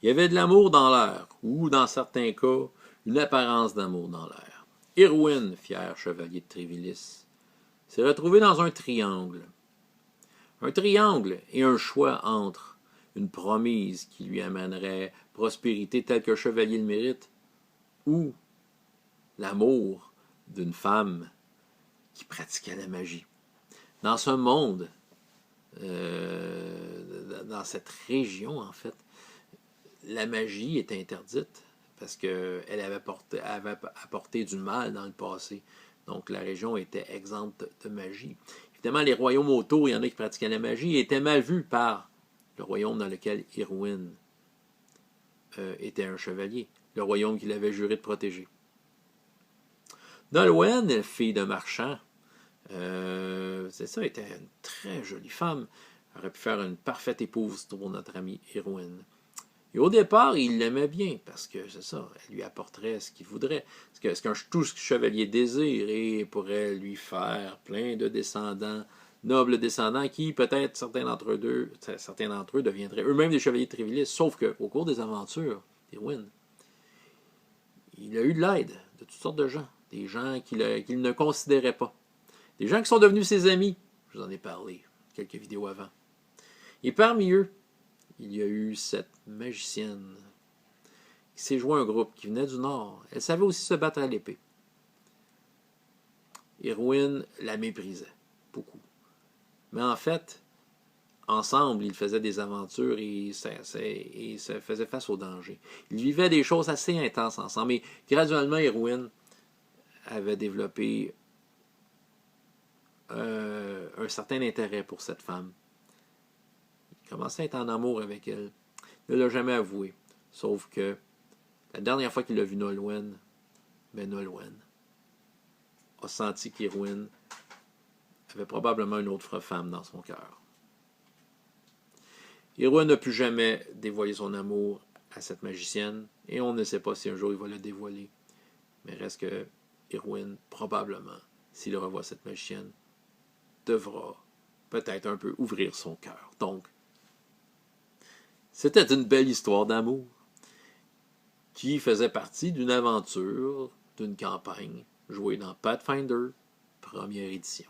Il y avait de l'amour dans l'air, ou dans certains cas, une apparence d'amour dans l'air. Irwin, fier chevalier de Trévilis, s'est retrouvé dans un triangle. Un triangle et un choix entre une promise qui lui amènerait prospérité telle que chevalier le mérite, ou l'amour d'une femme qui pratiquait la magie. Dans ce monde, dans cette région, en fait, la magie est interdite parce qu'elle avait apporté du mal dans le passé. Donc la région était exempte de magie. Évidemment, les royaumes autour, il y en a qui pratiquaient la magie, étaient mal vus par le royaume dans lequel Irwin était un chevalier, le royaume qu'il avait juré de protéger. Nolwenn, fille de marchand, c'est ça, était une très jolie femme. Elle aurait pu faire une parfaite épouse pour notre ami Irwin. Et au départ, il l'aimait bien, parce que c'est ça, elle lui apporterait ce qu'il voudrait. Tout ce que chevalier désire, et pourrait lui faire plein de descendants, nobles descendants, qui peut-être certains d'entre eux deviendraient eux-mêmes des chevaliers de Trévilis, sauf qu'au cours des aventures d'Irwin, il a eu de l'aide de toutes sortes de gens, des gens qu'il ne considérait pas, des gens qui sont devenus ses amis, je vous en ai parlé quelques vidéos avant. Et parmi eux, il y a eu cette magicienne qui s'est joint à un groupe qui venait du Nord. Elle savait aussi se battre à l'épée. Irwin la méprisait beaucoup. Mais en fait, ensemble, ils faisaient des aventures et se faisaient face au danger. Ils vivaient des choses assez intenses ensemble. Et graduellement, Irwin avait développé un certain intérêt pour cette femme. Il commençait à être en amour avec elle. Il ne l'a jamais avoué. Sauf que la dernière fois qu'il a vu Nolwenn, Nolwenn a senti qu'Irwin avait probablement une autre femme dans son cœur. Irwin n'a plus jamais dévoilé son amour à cette magicienne, et on ne sait pas si un jour il va le dévoiler. Mais reste que Irwin, probablement, s'il revoit cette magicienne, devra peut-être un peu ouvrir son cœur. Donc, c'était une belle histoire d'amour qui faisait partie d'une aventure, d'une campagne jouée dans Pathfinder, première édition.